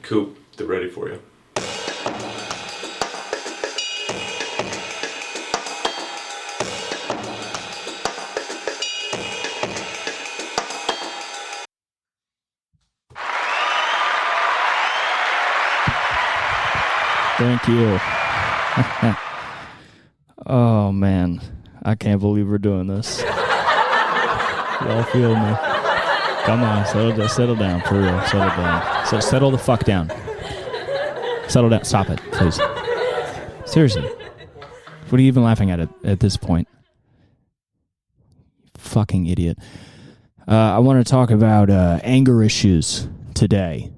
Coop, they're ready for you. Thank you. Oh, man. I can't believe we're doing this. Y'all feel me? Come on, settle down, for real. Settle down. Settle the fuck down. Settle down. Stop it, please. Seriously. What are you even laughing at this point? Fucking idiot. I want to talk about anger issues today.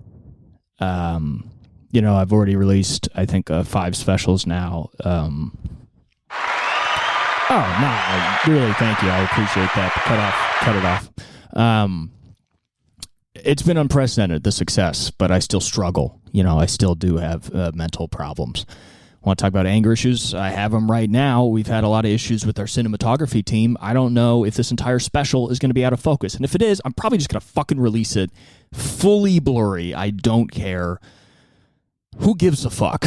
I've already released, I think, 5 specials now. Really, thank you. I appreciate that. Cut it off. It's been unprecedented, the success, but I still struggle. I still do have mental problems. I want to talk about anger issues. I have them right now. We've had a lot of issues with our cinematography team. I don't know if this entire special is going to be out of focus. And if it is, I'm probably just going to fucking release it fully blurry. I don't care. Who gives a fuck?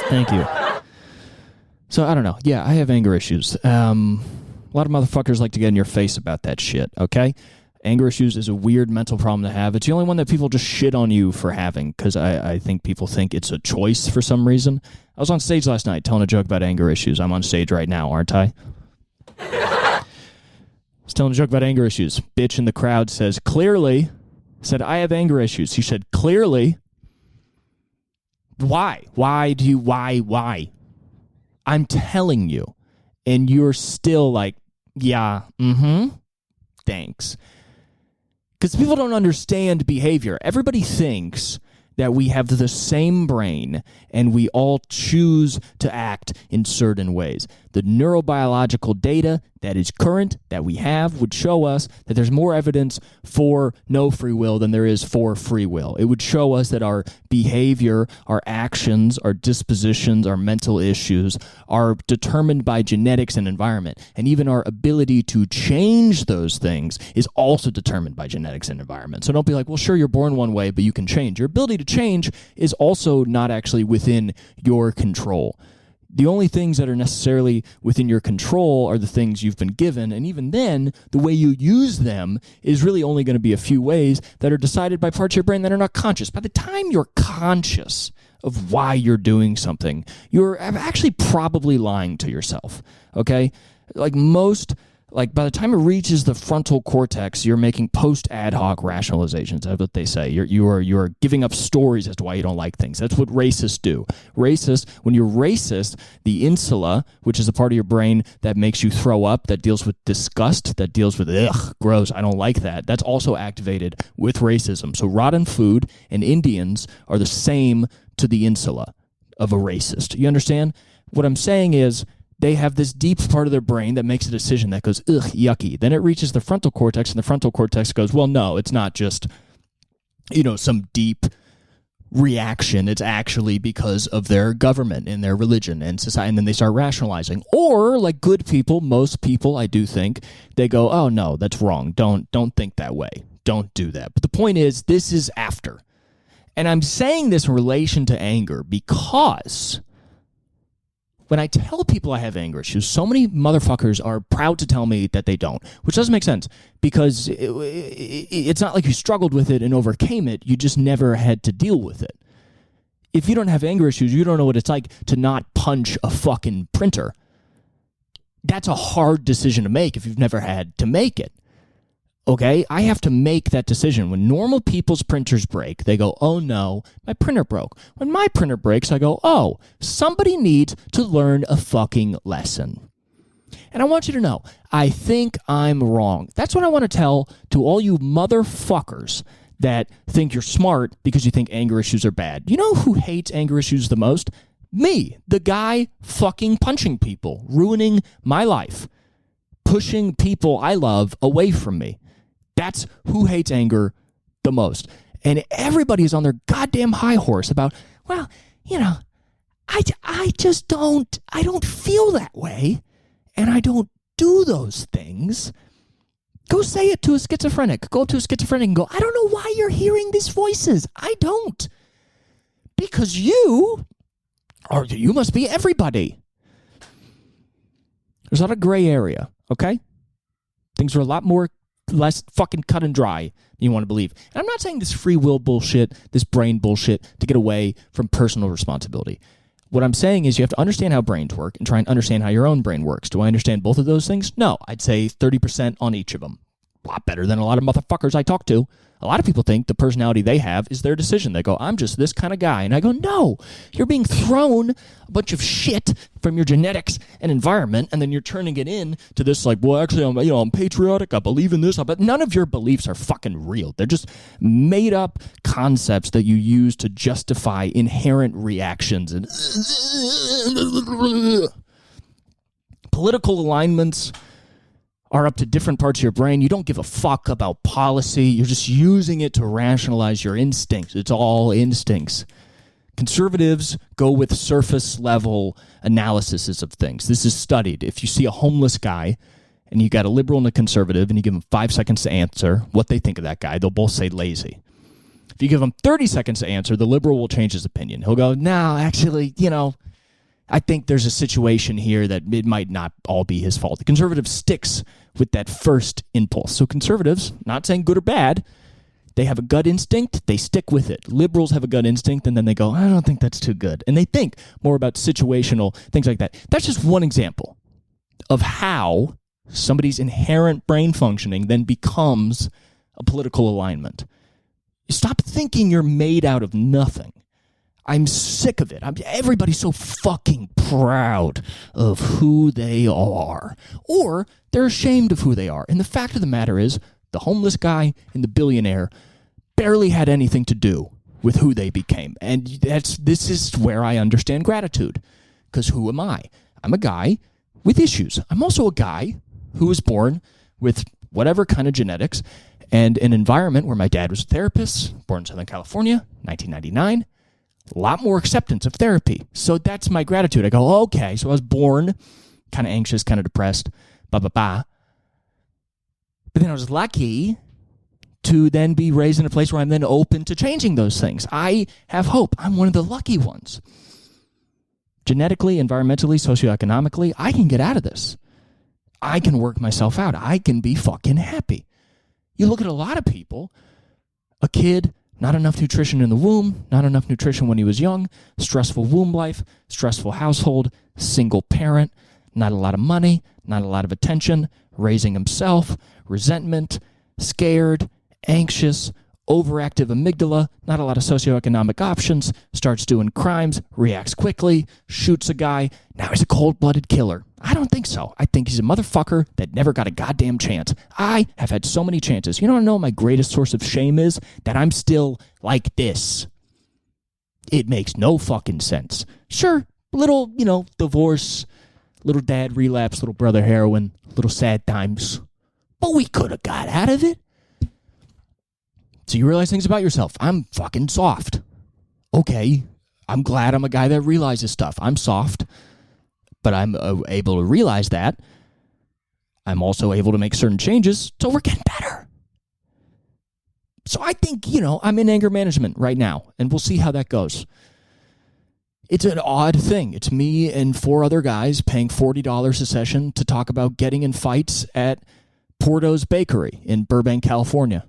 Thank you. So, I don't know. Yeah, I have anger issues. A lot of motherfuckers like to get in your face about that shit, okay? Anger issues is a weird mental problem to have. It's the only one that people just shit on you for having, because I think people think it's a choice for some reason. I was on stage last night telling a joke about anger issues. I'm on stage right now, aren't I? I was telling a joke about anger issues. Bitch in the crowd says, clearly... said, I have anger issues. He said, clearly. Why? Why? I'm telling you. And you're still like, yeah, thanks. Because people don't understand behavior. Everybody thinks that we have the same brain and we all choose to act in certain ways. The neurobiological data that is current, that we have, would show us that there's more evidence for no free will than there is for free will. It would show us that our behavior, our actions, our dispositions, our mental issues are determined by genetics and environment. And even our ability to change those things is also determined by genetics and environment. So don't be like, well, sure, you're born one way, but you can change. Your ability to change is also not actually within your control. The only things that are necessarily within your control are the things you've been given, and even then, the way you use them is really only going to be a few ways that are decided by parts of your brain that are not conscious. By the time you're conscious of why you're doing something, you're actually probably lying to yourself, okay? By the time it reaches the frontal cortex, you're making post-ad hoc rationalizations. That's what they say. You're giving up stories as to why you don't like things. That's what racists do. When you're racist, the insula, which is a part of your brain that makes you throw up, that deals with disgust, that deals with, gross, I don't like that, that's also activated with racism. So rotten food and Indians are the same to the insula of a racist. You understand? What I'm saying is, they have this deep part of their brain that makes a decision that goes, ugh, yucky. Then it reaches the frontal cortex, and the frontal cortex goes, well, no, it's not just, some deep reaction. It's actually because of their government and their religion and society, and then they start rationalizing. Or, like good people, most people, I do think, they go, oh, no, that's wrong. Don't think that way. Don't do that. But the point is, this is after. And I'm saying this in relation to anger because... when I tell people I have anger issues, so many motherfuckers are proud to tell me that they don't, which doesn't make sense because it's not like you struggled with it and overcame it. You just never had to deal with it. If you don't have anger issues, you don't know what it's like to not punch a fucking printer. That's a hard decision to make if you've never had to make it. Okay, I have to make that decision. When normal people's printers break, they go, oh no, my printer broke. When my printer breaks, I go, oh, somebody needs to learn a fucking lesson. And I want you to know, I think I'm wrong. That's what I want to tell to all you motherfuckers that think you're smart because you think anger issues are bad. You know who hates anger issues the most? Me, the guy fucking punching people, ruining my life, pushing people I love away from me. That's who hates anger the most. And everybody is on their goddamn high horse about, well, I just don't feel that way. And I don't do those things Go say it to a schizophrenic. Go up to a schizophrenic and go, I don't know why you're hearing these voices. I don't. Because you must be everybody. There's a lot of gray area, okay? Things are a lot less fucking cut and dry than you want to believe. And I'm not saying this free will bullshit, this brain bullshit, to get away from personal responsibility. What I'm saying is you have to understand how brains work and try and understand how your own brain works. Do I understand both of those things? No. I'd say 30% on each of them. A lot better than a lot of motherfuckers I talk to. A lot of people think the personality they have is their decision. They go, I'm just this kind of guy. And I go, no, you're being thrown a bunch of shit from your genetics and environment, and then you're turning it in to this like, well, actually, I'm patriotic. I believe in this. But none of your beliefs are fucking real. They're just made up concepts that you use to justify inherent reactions and political alignments are up to different parts of your brain. You don't give a fuck about policy. You're just using it to rationalize your instincts. It's all instincts. Conservatives go with surface level analyses of things. This is studied. If you see a homeless guy and you got a liberal and a conservative and you give them 5 seconds to answer what they think of that guy, they'll both say lazy. If you give them 30 seconds to answer, the liberal will change his opinion. He'll go, no, actually, I think there's a situation here that it might not all be his fault. The conservative sticks with that first impulse. So conservatives, not saying good or bad, they have a gut instinct, they stick with it. Liberals have a gut instinct, and then they go, I don't think that's too good. And they think more about situational things like that. That's just one example of how somebody's inherent brain functioning then becomes a political alignment. Stop thinking you're made out of nothing. I'm sick of it. Everybody's so fucking proud of who they are. Or they're ashamed of who they are. And the fact of the matter is, the homeless guy and the billionaire barely had anything to do with who they became. And this is where I understand gratitude. Because who am I? I'm a guy with issues. I'm also a guy who was born with whatever kind of genetics and an environment where my dad was a therapist, born in Southern California, 1999. A lot more acceptance of therapy. So that's my gratitude. I go, okay, so I was born kind of anxious, kind of depressed, But then I was lucky to then be raised in a place where I'm then open to changing those things. I have hope. I'm one of the lucky ones. Genetically, environmentally, socioeconomically, I can get out of this. I can work myself out. I can be fucking happy. You look at a lot of people, a kid, not enough nutrition in the womb, not enough nutrition when he was young, stressful womb life, stressful household, single parent, not a lot of money, not a lot of attention, raising himself, resentment, scared, anxious, overactive amygdala, not a lot of socioeconomic options, starts doing crimes, reacts quickly, shoots a guy. Now he's a cold-blooded killer. I don't think so. I think he's a motherfucker that never got a goddamn chance. I have had so many chances. You don't know what my greatest source of shame is? That I'm still like this. It makes no fucking sense. Sure, little, divorce, little dad relapse, little brother heroin, little sad times. But we could have got out of it. So you realize things about yourself. I'm fucking soft. Okay, I'm glad I'm a guy that realizes stuff. I'm soft, but I'm able to realize that. I'm also able to make certain changes, so we're getting better. So I think, I'm in anger management right now, and we'll see how that goes. It's an odd thing. It's me and 4 other guys paying $40 a session to talk about getting in fights at Porto's Bakery in Burbank, California.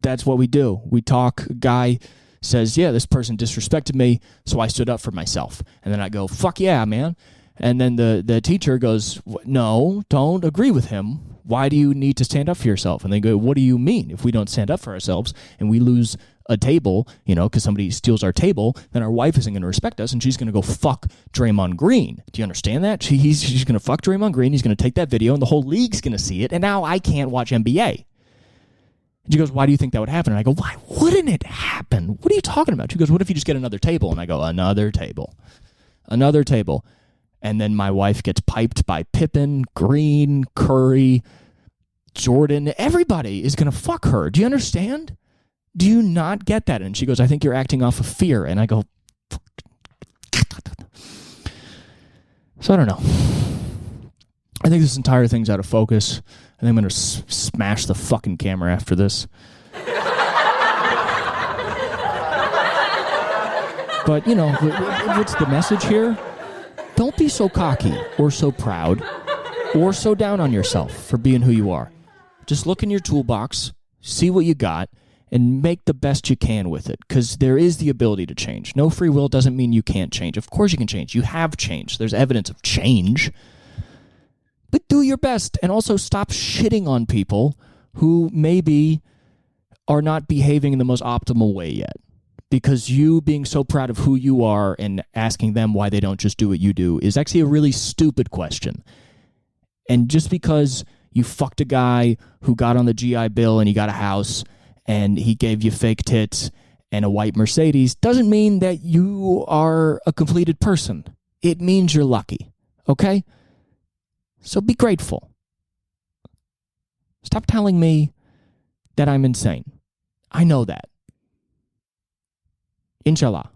That's what we do. We talk. A guy says, yeah, this person disrespected me, so I stood up for myself. And then I go, fuck yeah, man. And then the teacher goes, no, don't agree with him. Why do you need to stand up for yourself? And they go, what do you mean? If we don't stand up for ourselves and we lose a table, because somebody steals our table, then our wife isn't going to respect us, and she's going to go fuck Draymond Green. Do you understand that? She's going to fuck Draymond Green. He's going to take that video, and the whole league's going to see it, and now I can't watch NBA. And she goes, why do you think that would happen? And I go, why wouldn't it happen? What are you talking about? She goes, what if you just get another table? And I go, another table. Another table. And then my wife gets piped by Pippen, Green, Curry, Jordan. Everybody is going to fuck her. Do you understand? Do you not get that? And she goes, I think you're acting off of fear. And I go, so I don't know. I think this entire thing's out of focus. I think I'm going to smash the fucking camera after this. But, you know, what's the message here? Don't be so cocky or so proud or so down on yourself for being who you are. Just look in your toolbox, see what you got, and make the best you can with it, because there is the ability to change. No free will doesn't mean you can't change. Of course you can change. You have changed. There's evidence of change. But do your best, and also stop shitting on people who maybe are not behaving in the most optimal way yet. Because you being so proud of who you are and asking them why they don't just do what you do is actually a really stupid question. And just because you fucked a guy who got on the GI Bill and he got a house and he gave you fake tits and a white Mercedes doesn't mean that you are a completed person. It means you're lucky, okay? So be grateful. Stop telling me that I'm insane. I know that. Inshallah.